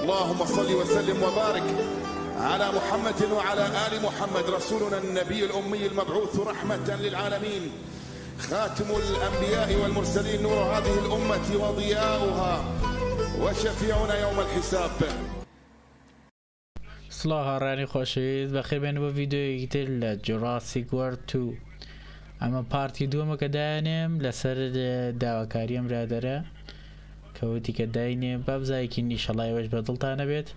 اللهم صل وسلم وبارك على محمد وعلى آل محمد رسولنا النبي الأمي المبعوث رحمة للعالمين خاتم الأنبياء والمرسلين نور هذه الأمة وضياؤها وشفيعنا يوم الحساب. سڵاو هاوڕێیانی خۆشەویست بەخێربێن بۆ ڤیدیۆیەکی تر لە جوراسیک وۆرڵد 2. ئەمە پارتی دووەمە کە دایانێم لەسەر داواکاریەم برادەرە کەوتی کە داینێ بابزایەکی نیشەڵایەوەش بەدڵتانە بێت.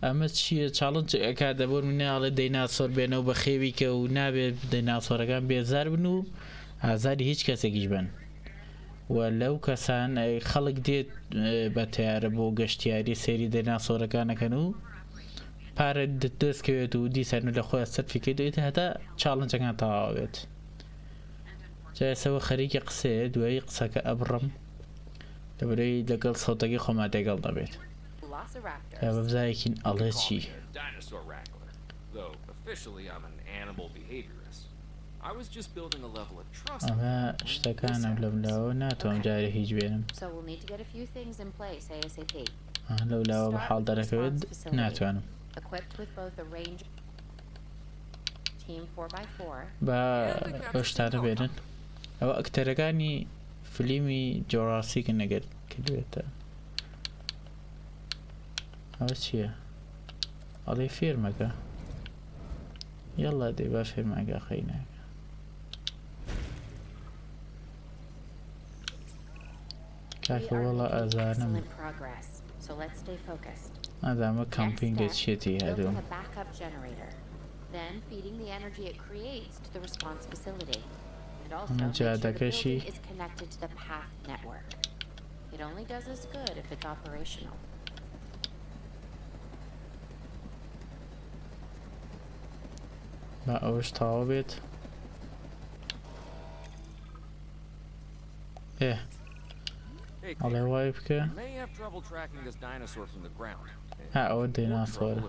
ئەمە چییە؟ چاڵنج ئەکات دەبۆن و ناڵێ دەیناسۆر بێنەوە بە خێویکە و نابێت دەیناسۆرەکان بێزار بن و ئازاری هیچ کەسێکیش بن. و لەو کەسان خەڵک دێت بە تیارە بۆ گەشتیاری سێری دەیناسۆرەکانەکەن و پارە دەستکەوێت و دیسان و لە خۆیان سەرفیکەیت دێت هەتا چاڵنجەکان تەواو بێت. جایسەوە خەریکی قسەیە دوایی قسەکە ئەبڕم لەبەرەوەی لەگەڵ سەوتەکەی خۆمان تێگەڵ دەبێت. یا بەبزایەکین ئەڵێ چی؟ ئەمە شتەکانم لە ملاوە ناتوانم جارە هیچ بێنم. لەو لاوە بە حاڵ دەرەکەوێت ناتوانم. بە شتانە بێنن. ئەوە ئەکتەرەکانی فلیمی جۆراسیکن نەگەر کردوێتە. ئەوە چییە؟ ئەڵێ فێرمەکە. یەڵا دێ با فێرمەکە خەینەکە. کاکە وەڵا ئازانم. ئەدامە کەمپینگە چێتی هەدوم. جادەکەشی با ئەوش تاوا بێت. ئەڵێ وای بکە. ئەوە دیناسۆرە.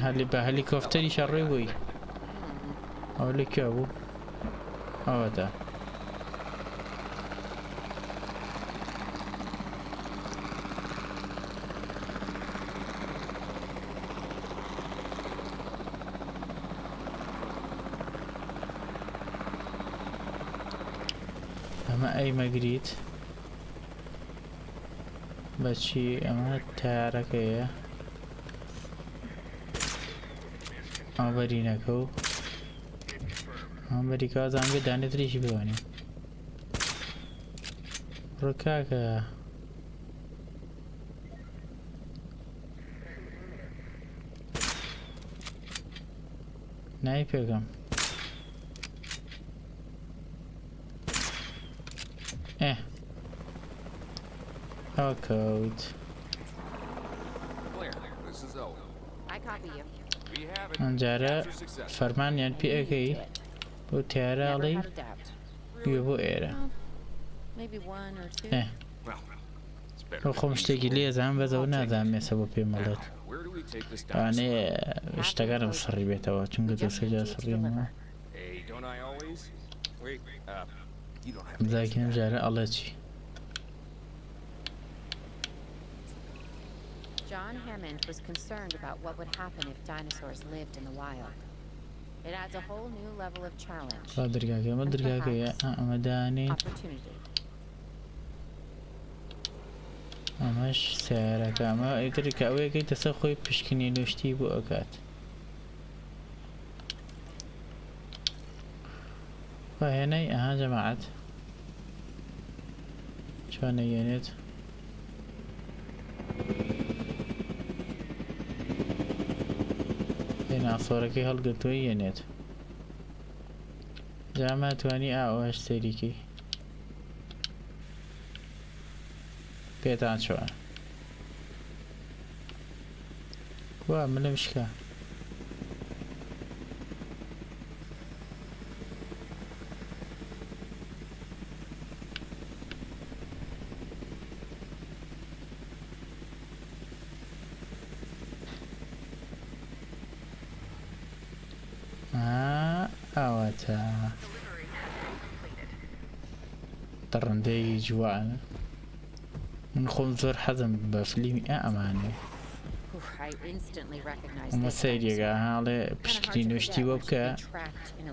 هەلی بە هەلیکۆفتەری شەڕێ بووی. ئەوە لەکوێ بوو؟ ئەوەدا. ئەمە ئەی مەگریت بەچی ئەمە تارەکەیە ئەمە بەرینەکە و ئەمە بەریکە زانگە دانێتریشی بوانیم ڕکاکە نای پێگەم code. Anjara farmanian PAK بۆ تیارەڵی بێ بۆ ئێرە. بۆ خۆم شتێکی لێزان بەزەوە نازانمێسە بۆ پێم مەڵێت. ئەوانێ شتەکانم سڕی بێتەوە چونکە دەسەجا سڕیمەوە. بزاکینم جارە ئەڵێ چی؟ John Hammond was concerned about what would happen if dinosaurs lived in the wild. It adds a whole new level of challenge and opportunity. ئەمەش سیارەکە ئەمە ئیترکە ئەوەیەکەی دەسە خۆی پشکنی نوشتی بۆ ئەکات. هێنەی ئەها جەماعەت چۆن نەیێنێت؟ دیناسۆرەکەی هەڵگرتووی یێنێت. جامە توانی ئاوەش سەریکی پێتان چۆن وا ملم شکا ئاوەتە دڕندەی جوانە من خۆم زۆر حەزم بە فیلمی ئەمانێ ئەمە سەیرێگا هاڵێ پشکنی نوشتی بۆ بکە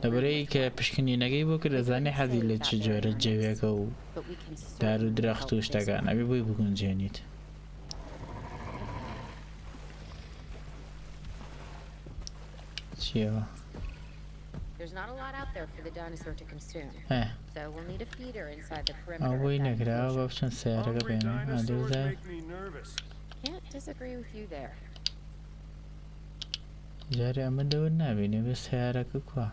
لەبەرەی کە پشکنینەکەی بۆ کرد دەزانێ حەزی لە چ جۆرە جەوێکە و دار و درەخت و شتەکان ئەبێ بۆی بگونجێنیت چیەوە ئەوەی نەکراوە بە بچەند سیارەکە بێنە ئادێزای جارێ ئەمە دەور نابێنێ بە سیارەکە کووە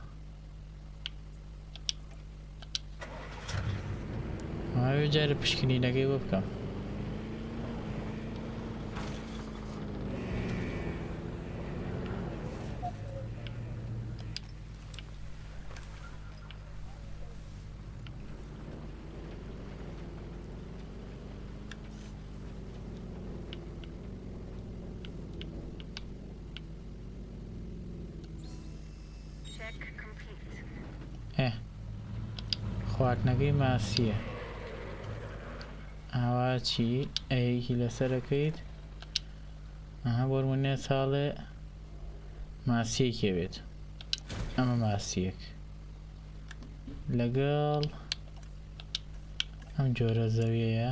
ئەوێ جارە پشکنینەکەی بۆ بکەم خواردنەکەی ماسیە ئاوا چی ئەیەکی لەسەرەکەیت ئەها بۆرمونێ ساڵێ ماسیەکێ بێت ئەمە ماسیەک لەگەڵ ئەم جۆرە زەویەیە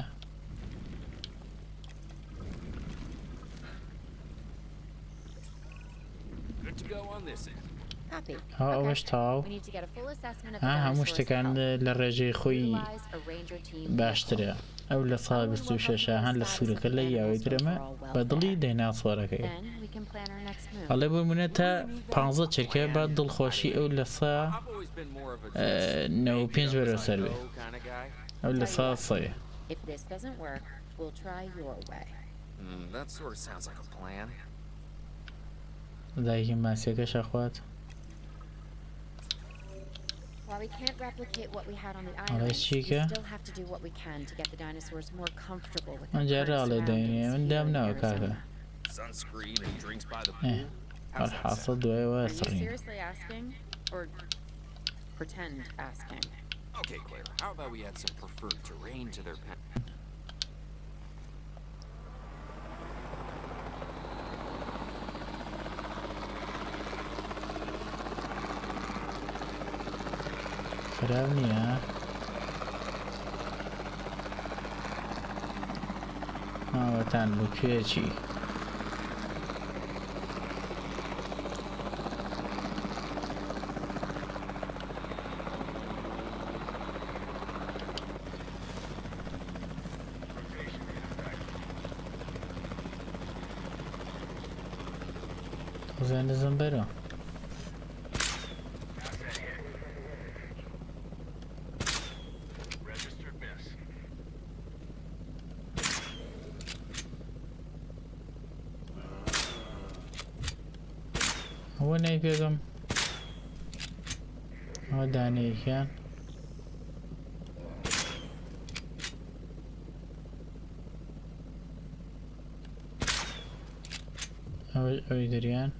ئەوەش تاو هەموو شتەکان لە ڕێژەی خۆی باشترە ئەو لە ساڵ 26 هەن لە سوورەکە لە یاوەی درەمە بە دڵی دایناسۆرەکەی هەڵێ بمونە تا 15 چرکە با دڵخۆشی ئەو لە سا 95 بەرەو سەر بێ ئەو لە سا سەیە دایکی ماسیەکە شەخوات While we can't replicate what we had on the island, we still have to do what we can to get the dinosaurs more comfortable with their current surroundings. Sunscreen and drinks by the pool. Are you seriously asking, or pretend asking? Okay, Claire. How about we add some preferred terrain to their pen? خراب نییە ماوەتان بۆ کوێچی زێن دەزم بەرە ئەوە نەی پێگەم ئەوە دانەیەکیان ئەوەی دەریان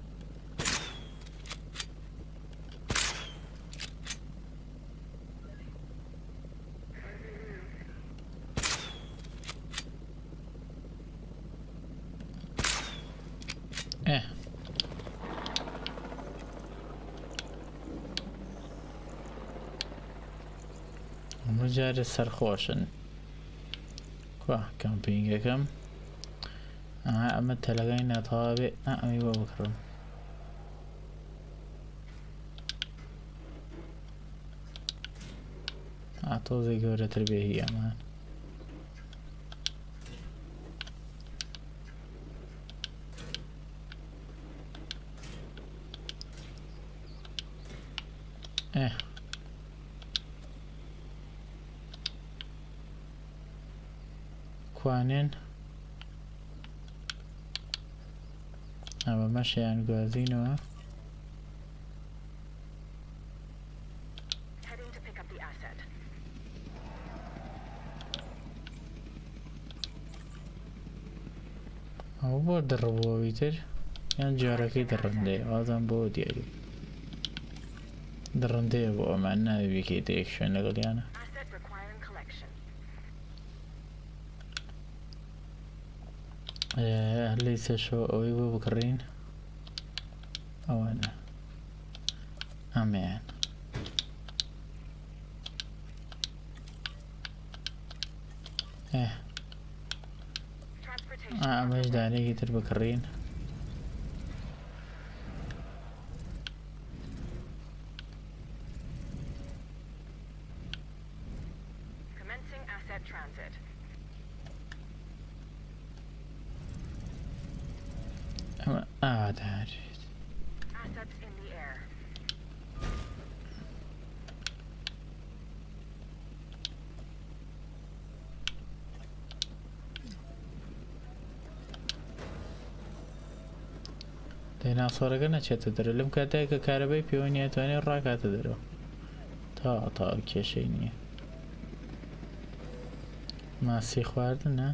جارە سەرخۆشن کوە کەمپینگەکەم ئەمە تەلەگای ناتەوا بێ ئەمی بۆ بکڕم تۆزێک گەورەتر بێ هی ئەمان کوانێن ئەمە مەشیان گوازینەوە ئەو بۆ دڕبووەوی تر یان جارەکەی دڕندەیە ئازان بۆ دیاری دڕندەیە بۆ ئەمان ناوێکێتە یەک شوێن لەگەڵیانە ليس شو أويبو بكرين أو أنا أمان مش داني كتر بكرين داري دیناسۆرەکە نەچێتە دەرە لەم کاتێک کە کارەبای پێوە نیە توانێت ڕاکاتە دەرەوە تا کێشەی نییە ماسی خواردنە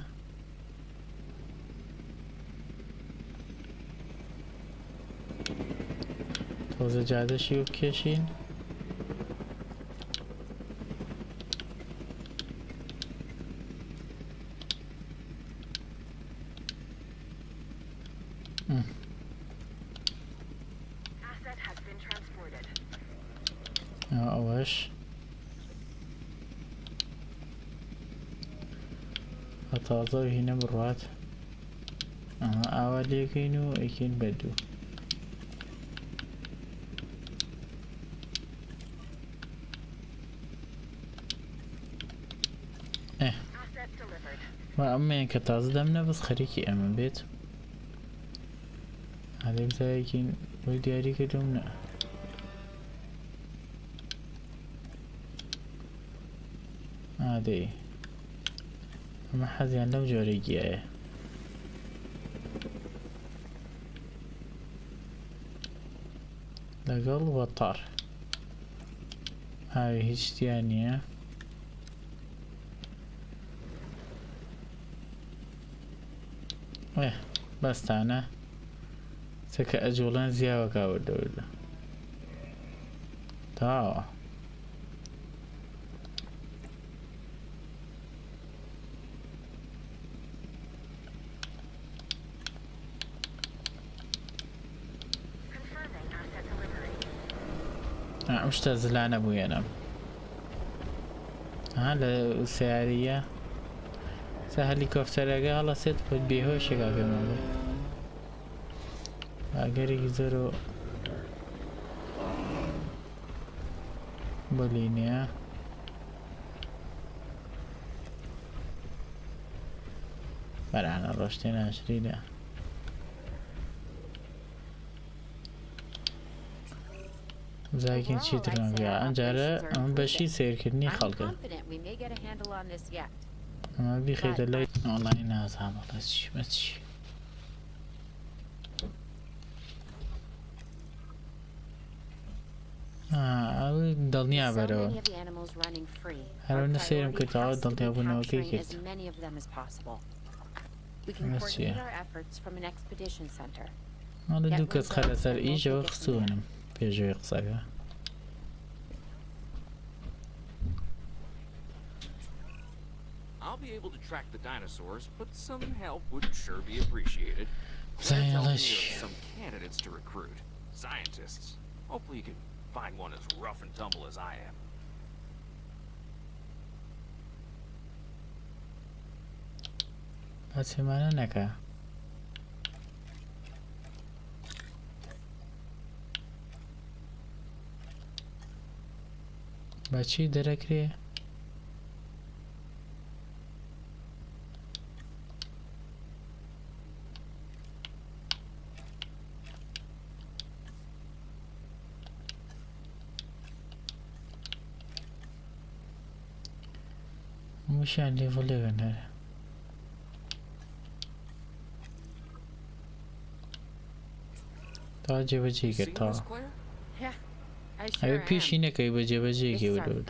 تۆزە جادەشی و بکێشین ئەوەش تازە و هینە بڕات ئەمە ئاوا لێکەین و ئەکەین بەدوو ئەمەیان کە تازە دەمنە بەس خەریکی ئەمە بێت هەدەی بزایەکین بۆی دیاری کردوم نە ئادەی ئەمە حەزیان لەم جۆرەی گیایە لەگەڵ وەتار ئاوی هیچ شتیان نییە بەستانە چەکە ئەجوڵان زیاوە کاوەردەوردە تاوە ئەم شتە زلانە بوویەنەم لە سیاریە سە هەلیکۆفتەرەکە هەڵەسێت بۆ بێهۆشێکا پێمەڵێ ئەگەرێکی زۆر و بۆلینەیە بەرانە ڕۆشتێ ناشریدە زاکین چی ترمەبیا ئەنجارە ئەم بەشی سیرکردنی خەڵکە ئەمە بیخێتە لای ئۆنلاین نازانڵە چیمە چی ئەوەی دڵنیا بەرەوە هەرەونە سێرم کردەوە دڵنیا بوونەوەکەی کرد چیە ئەڵە دوو کەس خەرە سەر ئیژەوە خستوونم پێشەوەی قسەکە I'll be able to track the dinosaurs, but some help would sure be appreciated. Some candidates to recruit. Scientists. Hopefully you can find one as rough and tumble as I am. That's him, بچی دەرەکرێ موشیان لێڤڵێوێن هەرە تا جێبەجێ کرد تا ئەوێ پیشی نەکەی بە جێبەجێکی وەدەوت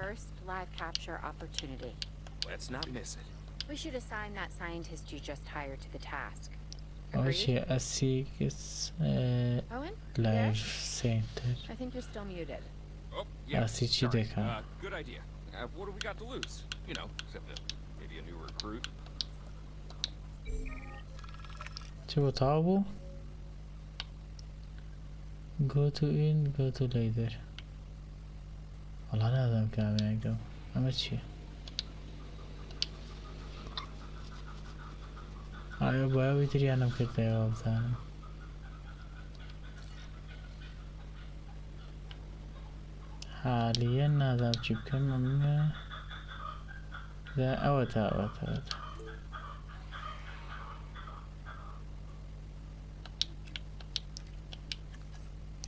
We should assign that scientist you just hired to the task. ئەوەشی ئەسیکس لایف سێنتەر I think you're still muted. ئاسی چی دەکەم Good idea. What do we got to lose? You know, except maybe a new recruit. چی بۆ تەواو بوو؟ go to in go to later وەڵا نازانم کامێک دەم ئەمە چییە؟ ئایا بایەوەی تریانم کردایەوە بزانم حالیە نازانم چی بکەم ئەمە ئەوە تا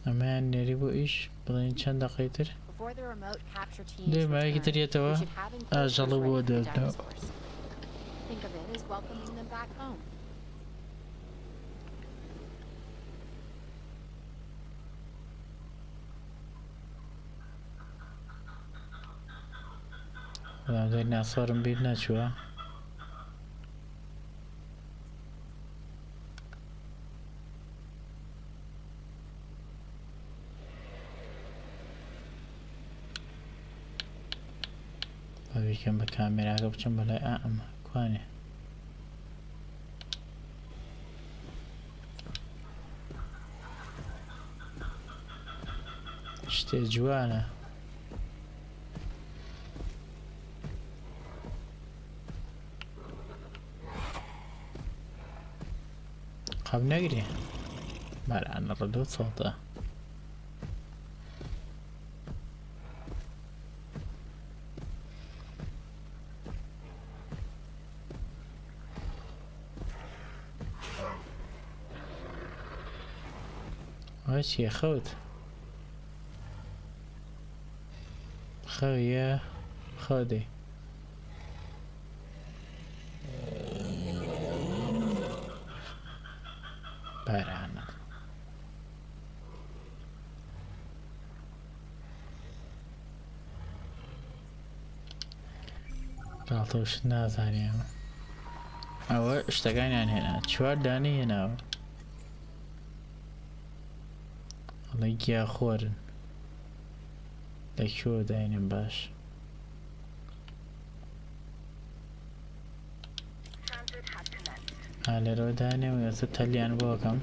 ئەمەیان نێری بۆ ئیش بڵێن چەند دەقەی تر دوێ مایەکی ترێتەوە ئاژەڵە بۆ دەردەوە دوای ناسوارم بیر نەچووە بەکەم بە کامێراکە بچم بەلای ئەمە کوانێ شتێ جوانە قەب نەگرێ بەرانە ڕەدۆ چۆتە ئەوە چییە خەوت خەویە خەو دەی بەرانە ڕاڵتەوش نازانێم ئەوە شتەکانیان هێنا چوار دانەی هێناوە ئەڵێ گیاخۆرن لەکوێوە داینم باش لێرەوە دانێم ئێستا تەلیان بۆکەم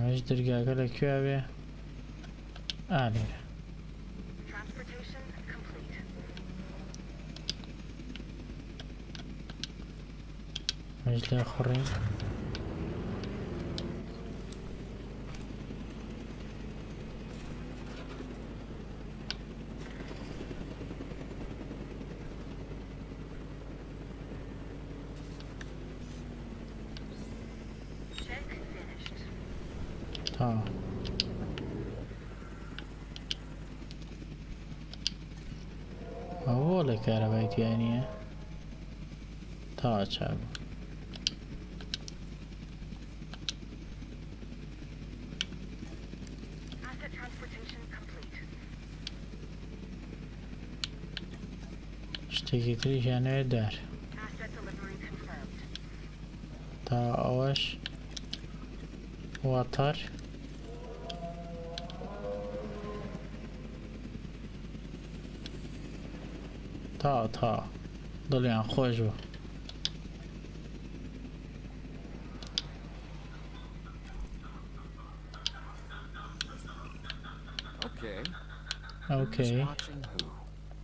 ئەمەش دەرگاکە لەکوێ بێ لێرە ئەمەش لێ خوڕی ئەوە لە کارەبایتیانیە تا چاو شتێکی تریشیانەوێ دار تا ئەوەش واتەر تا دڵیان خۆش بوو Okay.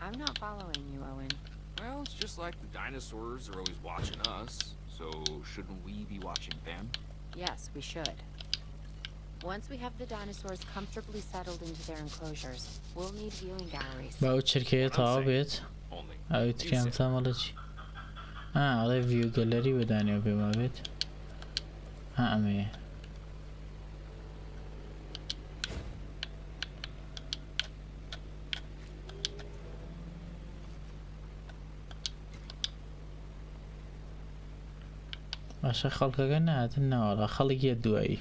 I'm not following you, Owen. Well, it's just like the dinosaurs are always watching us, so shouldn't we be watching them? Yes, we should. Once we have the dinosaurs comfortably settled into their enclosures, we'll need viewing galleries. باو چرکەیە تاوا بێت ئەوی تریان سامەڵە چی ئەڵێ ڤیو گەلەری بەدانێ پێما بێت ئەمەیە باشە خەڵکەکە نهاتن ناوەڵا خەڵکیە دوایی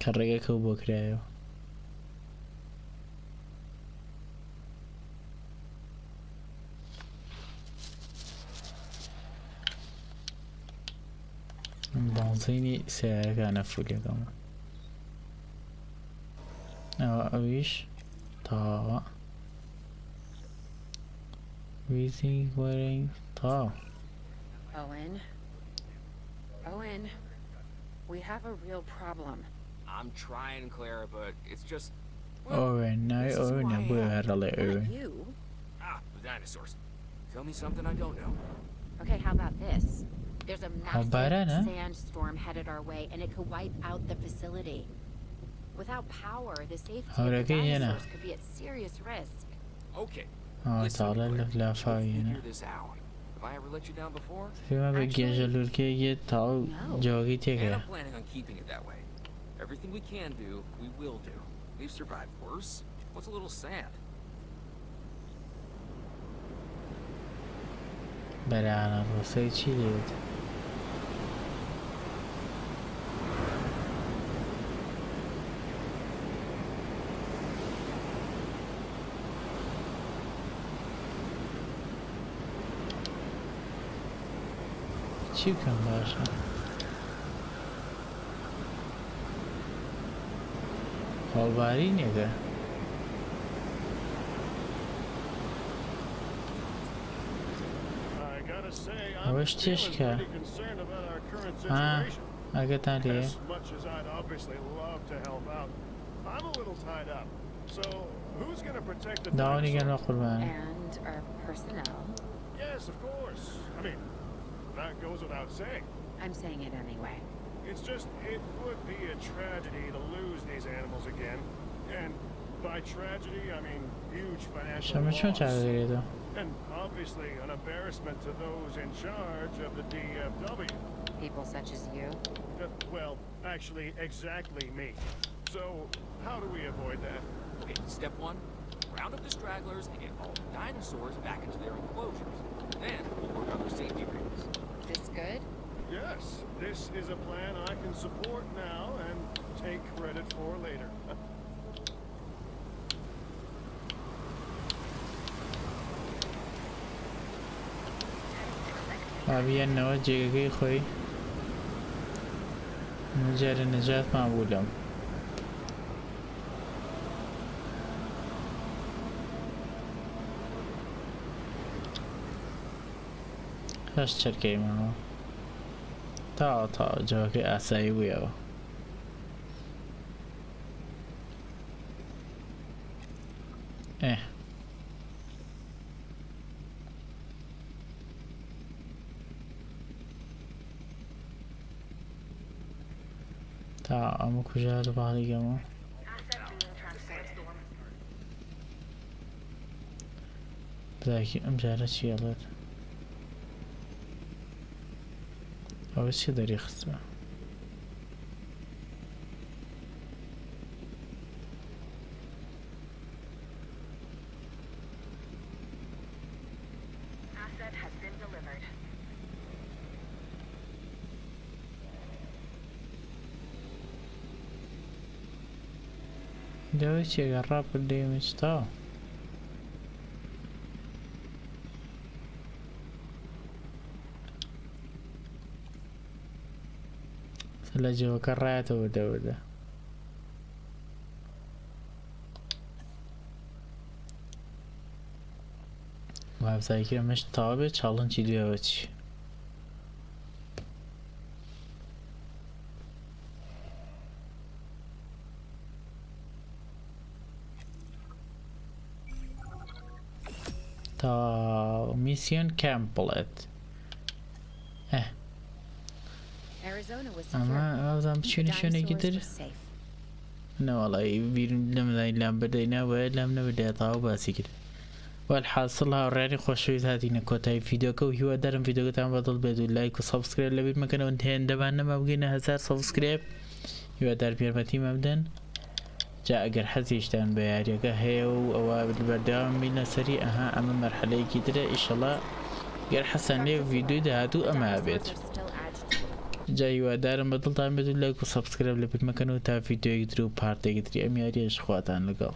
کە ڕێگەکەو بۆ کرایەوە بەنزینی سیارەکانە فولەکەم ئەوە ئەویش تاوە ویزی وەرەی تاو Owen, we have a real problem. I'm trying, Clara, but it's just... Owen, ناوی ئەوە نەبووە هەرەڵێ ئەوێ You? the dinosaurs. Tell me something I don't know. Okay, how about this? There's a Barana? massive sandstorm headed our way, and it could wipe out the facility. Without power, the safety of the dinosaurs could be at serious risk. Okay. تاڵە لە فاوینە Figure this out. Have I ever let you down before? فێمە بە گێژە لورکەیەکی تاڵ جۆگی And تێکەیە I'm planning on keeping it that way. Everything we can do, we will do. We've survived worse. What's a little sand? بەرانە ڕۆسەی چی لێت چی بکەم باشە هەڵبارینێکە ئەوەش تێشکە ئەگەتان لێ داوانی گەنە قوربان And our personnel. Yes, of course. I mean, that goes without saying. I'm saying it anyway. It's just, it would be a tragedy to lose these animals again. And by tragedy, I mean huge financial شەمە چۆن loss. چاکەگرێتەوە And obviously an embarrassment to those in charge of the DFW. People such as you. Well, actually, exactly me. So, how do we avoid that? Okay, step one, round up the stragglers and get all the dinosaurs back into their enclosures. Then we'll work on their safety rings. This good? Yes, this is a plan I can support now and take credit for later. وابیانەوە جێگەکەی خۆی جارە نەجات مابوو لەم هەش چەرکەی ماوە تا جەوەکەی ئاسایی بوویەوە تا ئەمە کوژە لە باڵیگەمەوە بزاکی ئەم جارە چیەڵێت ئەوە چی دەری خستوە دەوەی چێگە ڕاپل دێمەچتاوە لە جێوەکە ڕایەتەوە دەوەدا وابزایکە ئەمەش تاوا بێت چاڵنجی دوێوە چی تا میسیۆن کامپڵێت ئەمە ئازان بچێنە شوێنێکی تر نەوەڵی بیرم لەمەدای لام بەدەینەوە لام نەبدێتەوە باسی کرد والحاصل هاوڕێیانی خۆشەویست هاتینە کۆتایی ڤیدۆکە و هیوادارم ڤیدۆکەتان بەدڵ بێت و لایک و سەبسکرایب لەبیرمەکەنەوە هێندەبان نەما بگەینە 1000 سەبسکرایب هیوادار پێرمەتیمە بدەن جا ئەگەر حەزیشتان بە یاریەکە هەیە و ئەوە بەردەوام بینە سەری ئەمە مەرحەلەیەکی ترە ئیشەڵا گەر حەسەن لێ ڤیدۆی داهاتوو ئەمە بێت جا هیوادارم بەدڵتان بێت و لایک و سەبسکرایب لەبیرمەکەنەوە تا ڤیدۆیەکی تر و پارتێکی تری ئەم یاریەش خواتان لەگەڵ